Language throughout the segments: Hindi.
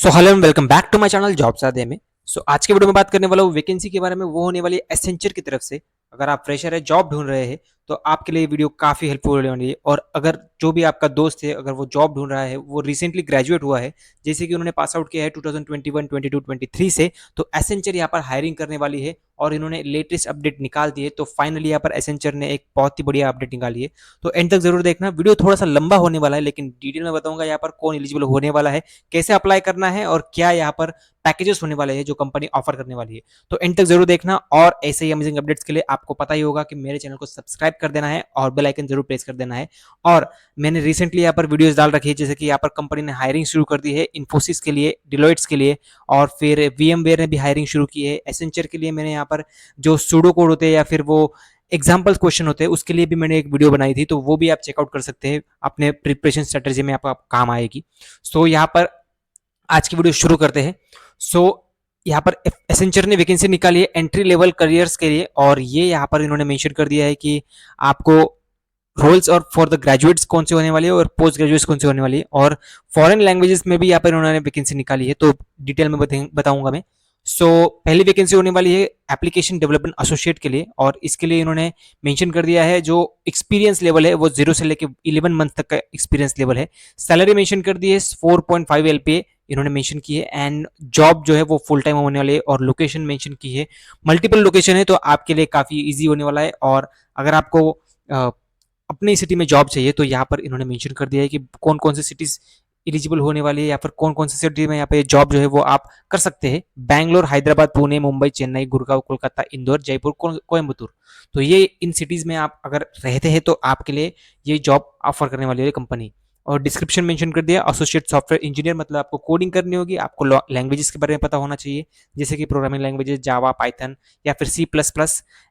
So hello and welcome back to my channel jobs आदि में। आज के वीडियो में बात करने वाला हूँ वैकेंसी के बारे में। वो होने वाली है एसेंचर की तरफ से। अगर आप फ्रेशर है, जॉब ढूंढ रहे हैं, तो आपके लिए वीडियो काफी हेल्पफुल होने वाली है। और अगर जो भी आपका दोस्त है, अगर वो जॉब ढूंढ रहा है, वो रिसेंटली ग्रेजुएट हुआ है, जैसे कि उन्होंने पास आउट किया है 2021, 22, 23 से, तो एसेंचर यहाँ पर हायरिंग करने वाली है और इन्होंने लेटेस्ट अपडेट निकाल दी है। तो फाइनली यहाँ पर एसेंचर ने एक बहुत ही बढ़िया अपडेट निकाली है। तो एंड तक जरूर देखना, वीडियो थोड़ा सा लंबा होने वाला है, लेकिन डिटेल में बताऊंगा यहाँ पर कौन एलिजिबल होने वाला है, कैसे अप्लाई करना है और क्या यहाँ पर पैकेजेस होने वाले हैं जो कंपनी ऑफर करने वाली है। तो एंड तक जरूर देखना। और ऐसे ही अमेजिंग अपडेट्स के लिए आपको पता ही होगा कि मेरे चैनल को सब्सक्राइब कर देना है और बेल आइकन जरूर प्रेस कर देना है। और मैंने रिसेंटली यहाँ पर वीडियोस डाल रखी है, जैसे कि यहाँ पर कंपनी ने हायरिंग शुरू कर दी है इन्फोसिस के लिए, डिलॉइट्स के लिए, और फिर वीएमवेयर ने भी हायरिंग शुरू की है। एसेंचर के लिए मैंने यहाँ पर जो सूडो कोड होते हैं या फिर वो एग्जाम्पल क्वेश्चन होते हैं, उसके लिए भी मैंने एक वीडियो बनाई थी, तो वो भी आप चेकआउट कर सकते हैं, अपने प्रिपरेशन स्ट्रेटेजी में आपका काम आएगी। यहाँ पर आज की वीडियो शुरू करते हैं। सो यहाँ पर एसेंचर ने वैकेंसी निकाली है एंट्री लेवल करियर्स के लिए, और ये यहाँ पर इन्होंने मेंशन कर दिया है कि आपको रोल्स और फॉर द ग्रेजुएट्स कौन से होने वाली है और पोस्ट ग्रेजुएट्स कौन से होने वाली है। और फॉरेन लैंग्वेजेस में भी यहाँ पर उन्होंने वैकेंसी निकाली है, तो डिटेल में बताऊंगा मैं। पहली वैकेंसी होने वाली है एप्लीकेशन डेवलपमेंट एसोसिएट के लिए, और इसके लिए इन्होंने मेंशन कर दिया है जो एक्सपीरियंस लेवल है वो 0 से लेकर 11 मंथ तक का एक्सपीरियंस लेवल है। सैलरी मेंशन कर दी है 4.5 LPA इन्होंने मेंशन की है, एंड जॉब जो है वो फुल टाइम होने वाली है, और लोकेशन मेंशन की है, मल्टीपल लोकेशन है, तो आपके लिए काफी इजी होने वाला है। और अगर आपको अपनी सिटी में जॉब चाहिए, तो यहाँ पर इन्होंने मेंशन कर दिया है कि कौन कौन सी सिटीज एलिजिबल होने वाली है, या फिर कौन कौन सी सिटी में यहाँ पे जॉब जो है वो आप कर सकते हैं। बैंगलोर, हैदराबाद, पुणे, मुंबई, चेन्नई, गुड़गांव, कोलकाता, इंदौर, जयपुर, कोयम्बतूर। तो ये इन सिटीज में आप अगर रहते हैं, तो आपके लिए ये जॉब ऑफर करने वाली है कंपनी। और डिस्क्रिप्शन मेंशन कर दिया एसोसिएट सॉफ्टवेयर इंजीनियर, मतलब आपको कोडिंग करनी होगी, आपको लैंग्वेजेस के बारे में पता होना चाहिए, जैसे कि प्रोग्रामिंग लैंग्वेजेस जावा, पाइथन या फिर C++।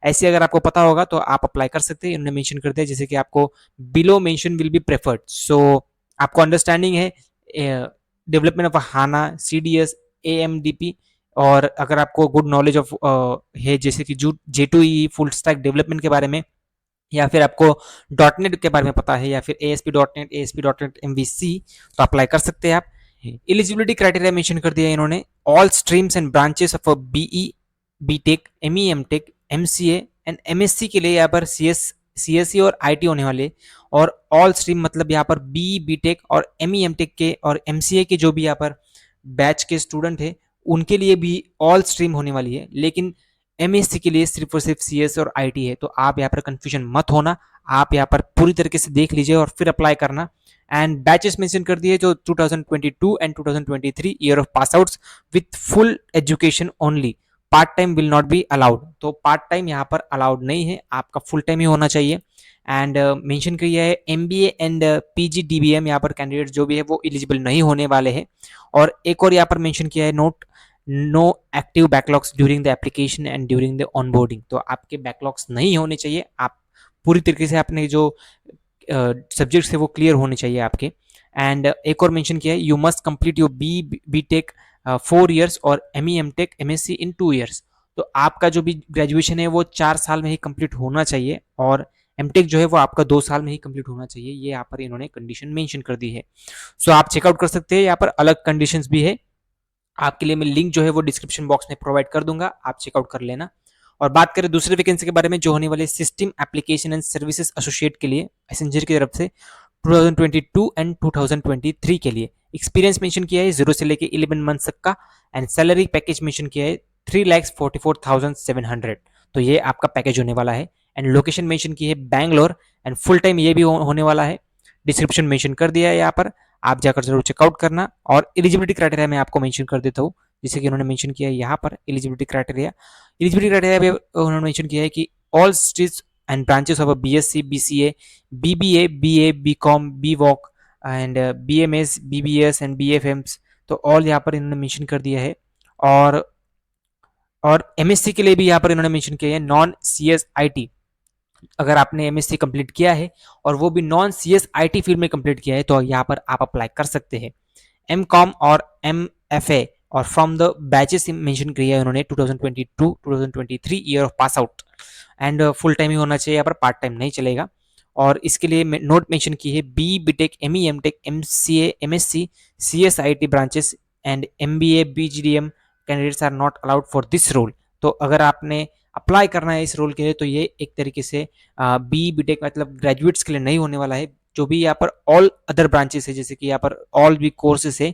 ऐसे अगर आपको पता होगा तो आप अप्लाई कर सकते हैं। इन्होंने मेंशन कर दिया जैसे कि आपको below mentioned will be preferred. आपको अंडरस्टैंडिंग है development of HANA, CDS, AMDP, और अगर आपको गुड नॉलेज ऑफ है जैसे कि J2EE फुल स्टैक डेवलपमेंट के बारे में, या फिर आपको .NET के बारे में पता है, या फिर ASP.NET, ASP.NET MVC, तो अप्लाई कर सकते हैं आप। एलिजिबिलिटी क्राइटेरिया मेंशन कर दिया है इन्होंने, all streams and branches of BE, BTech, ME, MTech, MCA and MSc के लिए यहाँ पर CSE और IT होने वाले। और ऑल स्ट्रीम मतलब यहाँ पर BE, BTech और ME, MTech के और MCA के जो भी यहाँ पर बैच के स्टूडेंट है, उनके लिए भी ऑल स्ट्रीम होने वाली है। लेकिन MSc के लिए सिर्फ और सिर्फ CS और IT है, तो आप यहाँ पर कंफ्यूजन मत होना, आप यहाँ पर पूरी तरीके से देख लीजिए और फिर अप्लाई करना। एंड बैचेस मेंशन कर दिए जो 2022 and 2023 year of pass outs with full education only, part time will not be allowed. तो पार्ट टाइम यहाँ पर अलाउड नहीं है, आपका फुल टाइम ही होना चाहिए। एंड मेंशन किया है MBA एंड PG DBM यहाँ पर कैंडिडेट जो भी है वो एलिजिबल नहीं होने वाले हैं। और एक और यहाँ पर मेंशन किया है note, no active backlogs during the application and during the onboarding. तो आपके बैकलॉग्स नहीं होने चाहिए, आप पूरी तरीके से अपने जो सब्जेक्ट्स है वो क्लियर होने चाहिए आपके। एंड एक और मेंशन किया है you must complete your BTech 4 years और ME MTech MSc इन 2 years। तो आपका जो भी ग्रेजुएशन है वो 4 साल में ही कंप्लीट होना चाहिए, और MTech जो है वो आपका 2 साल में ही कंप्लीट होना चाहिए। ये यहाँ पर इन्होंने कंडीशन मेंशन कर दी है। आप चेकआउट कर सकते हैं, यहाँ पर अलग कंडीशंस भी है आपके लिए। मैं लिंक जो है वो डिस्क्रिप्शन बॉक्स में प्रोवाइड कर दूंगा, आप चेकआउट कर लेना। और बात करें दूसरे वैकेंसी के बारे में जो होने वाले system application and services associate के लिए एसेंचर की तरफ से 2022 एंड 2023 के लिए, एक्सपीरियंस मेंशन किया है 0 से लेके 11 मंथ तक का, एंड सैलरी पैकेज मेंशन किया है 3,44,700। तो ये आपका पैकेज होने वाला है। एंड लोकेशन मेंशन की है बैंगलोर, एंड फुल टाइम ये भी होने वाला है। डिस्क्रिप्शन मेंशन कर दिया है यहाँ पर, आप जाकर जरूर चेकआउट करना। और एलिजिबिलिटी क्राइटेरिया मैं आपको मेंशन कर देता हूँ, जैसे कि उन्होंने मेंशन किया है यहाँ पर एलिजिबिलिटी क्राइटेरिया पे उन्होंने मेंशन किया है कि all streets and branches of BSc, BCA, BBA, BA, BCom, BVoc and BMS, BBS and BFMs, तो ऑल यहाँ पर इन्होंने मेंशन कर दिया है। और MSc के लिए भी यहाँ पर इन्होंने मेंशन किया है नॉन CS IT। अगर आपने MSc कंप्लीट किया है और वो भी नॉन CS IT फील्ड में कंप्लीट किया है, तो यहाँ पर आप अप्लाई कर सकते हैं। MCom और MFA और फ्रॉम द बैचेस मेंशन किया है उन्होंने 2022 2023 year of pass out, and full time ही होना चाहिए, यहाँ पर पार्ट टाइम नहीं चलेगा। और इसके लिए नोट मेंशन की है BE, BTech, ME, MTech, MCA, MSc, CS IT branches and MBA BGDM candidates are not allowed for this role. तो अगर आपने अप्लाई करना है इस रोल के लिए तो ये एक तरीके से BTech मतलब ग्रेजुएट्स के लिए नहीं होने वाला है। जो भी यहाँ पर ऑल अदर ब्रांचेस है, जैसे कि यहाँ पर ऑल भी कोर्सेस है,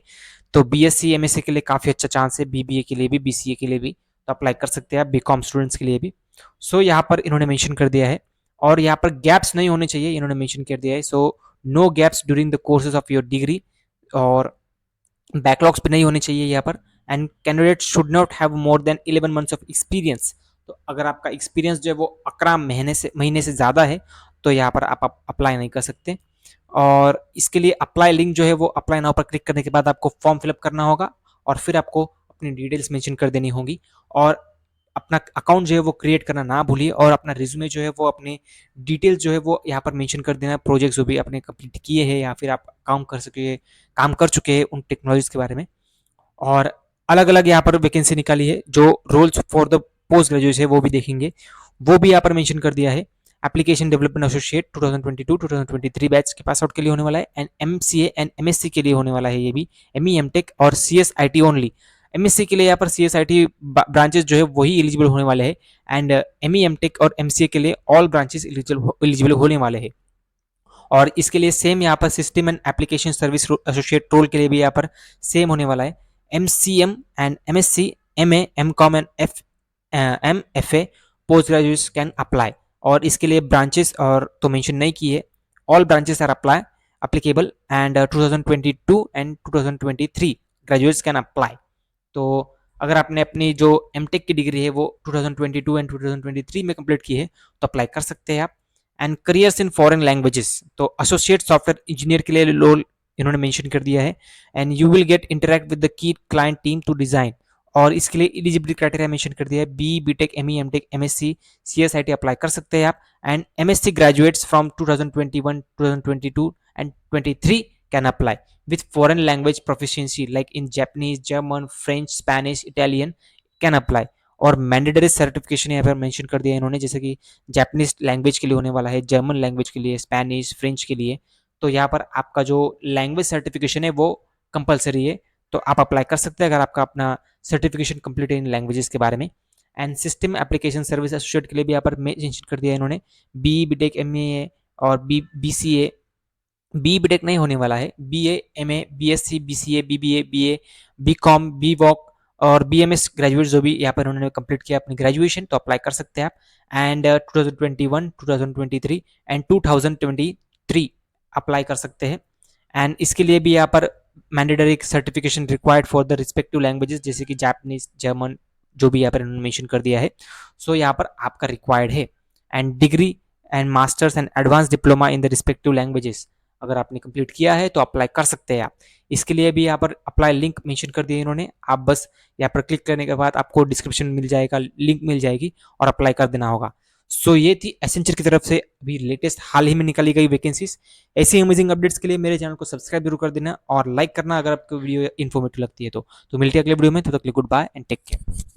तो BSc MSc के लिए काफ़ी अच्छा चांस है, BBA के लिए भी, BCA के लिए भी तो अप्लाई कर सकते हैं आप, BCom स्टूडेंट्स के लिए भी। सो यहाँ पर इन्होंने मेंशन कर दिया है, और यहाँ पर गैप्स नहीं होने चाहिए, इन्होंने मेंशन कर दिया है। So no gaps during the courses of your degree, और बैकलॉग्स भी नहीं होने चाहिए यहाँ पर। And candidate should not have more than 11 months of experience. तो अगर आपका एक्सपीरियंस जो है वो 11 महीने से ज़्यादा है तो यहाँ पर आप अप्लाई नहीं कर सकते। और इसके लिए अप्लाई लिंक जो है वो अप्लाई नाउ पर क्लिक करने के बाद आपको फॉर्म फिलअप करना होगा, और फिर आपको अपनी डिटेल्स मेंशन कर देनी होगी, और अपना अकाउंट जो है वो क्रिएट करना ना भूलिए, और अपना रिज्यूमे जो है वो अपने डिटेल्स जो है वो यहाँ पर मेंशन कर देना, प्रोजेक्ट्स जो भी आपने कंप्लीट किए हैं या फिर आप काम कर चुके हैं उन टेक्नोलॉजीज के बारे में। और अलग अलग यहाँ पर वैकेंसी निकाली है, जो roles for the post graduate है वो भी देखेंगे, वो भी यहाँ पर मेंशन कर दिया है। एप्लीकेशन डेवलपमेंट एसोसिएट 2022-2023 बैच के पास आउट के लिए होने वाला है, एंड MCA एंड MSc के लिए होने वाला है ये भी, ME MTech और CSIT ओनली। MSc के लिए यहाँ पर CSIT ब्रांचेस जो है वही एलिजिबल होने वाले हैं, एंड ME MTech और MCA के लिए ऑल ब्रांचेस एलिजिबल होने वाले हैं। और इसके लिए सेम यहाँ पर system and application service associate role के लिए भी यहाँ पर सेम होने वाला है। MCM and MSc MA MCom and MFA post graduates can apply. और इसके लिए ब्रांचेस और तो मेंशन नहीं की है, all branches are applicable, and 2022 and 2023 graduates can apply. तो अगर आपने अपनी जो MTech की डिग्री है वो 2022 एंड 2023 में कंप्लीट की है तो अप्लाई कर सकते हैं आप। And careers in foreign languages, तो एसोसिएट सॉफ्टवेयर इंजीनियर के लिए रोल इन्होंने मेंशन कर दिया है, and you will get interact with the key client team to design. और इसके लिए एलिजिबिलिटी क्राइटेरिया मेंशन कर दिया है, BTech ME MTech MSc CSIT apply कर सकते हैं आप, and MSc graduates from 2021 2022 and 23 can apply with foreign language proficiency like in Japanese, German, French, Spanish, Italian can apply। और मैंडेटरी सर्टिफिकेशन यहाँ पर मेंशन कर दिया इन्होंने, जैसे कि जापानीज लैंग्वेज के लिए होने वाला है, जर्मन लैंग्वेज के लिए, स्पेनिश, फ्रेंच के लिए। तो यहाँ पर आपका जो लैंग्वेज सर्टिफिकेशन है वो कंपलसरी है, तो आप अप्लाई कर सकते हैं अगर आपका अपना सर्टिफिकेशन कंप्लीट है इन लैंग्वेजेस के बारे में। And system application service associate के लिए भी यहाँ पर मेंशन कर दिया इन्होंने, BTech MA और BCA, BTech नहीं होने वाला है, BA MA BSc BCA BBA BA BCom BVoc और BMS ग्रेजुएट जो भी यहाँ पर उन्होंने कंप्लीट किया अपनी ग्रेजुएशन तो अप्लाई कर सकते हैं आप। एंड 2021 2023 एंड 2023 अप्लाई कर सकते हैं। एंड इसके लिए भी यहाँ पर mandatory certification required for the respective languages, जैसे कि जापानीज, जर्मन, जो भी यहाँ पर इन्होंने मेंशन कर दिया है। सो यहाँ पर आपका रिक्वायर्ड है, and degree and masters and advance diploma in the respective languages अगर आपने कंप्लीट किया है तो अप्लाई कर सकते हैं आप। इसके लिए भी यहाँ पर अप्लाई लिंक मेंशन कर दिया इन्होंने, आप बस यहाँ पर क्लिक करने के बाद आपको डिस्क्रिप्शन मिल जाएगा, लिंक मिल जाएगी और अप्लाई कर देना होगा। सो ये थी एसेंचर की तरफ से अभी लेटेस्ट हाल ही में निकाली गई वैकेंसीज। ऐसी अमेजिंग अपडेट्स के लिए मेरे चैनल को सब्सक्राइब जरूर कर देना और लाइक करना अगर आपको वीडियो इन्फॉर्मेटिव लगती है तो मिलते हैं अगले वीडियो में, तब तक के लिए goodbye and take care.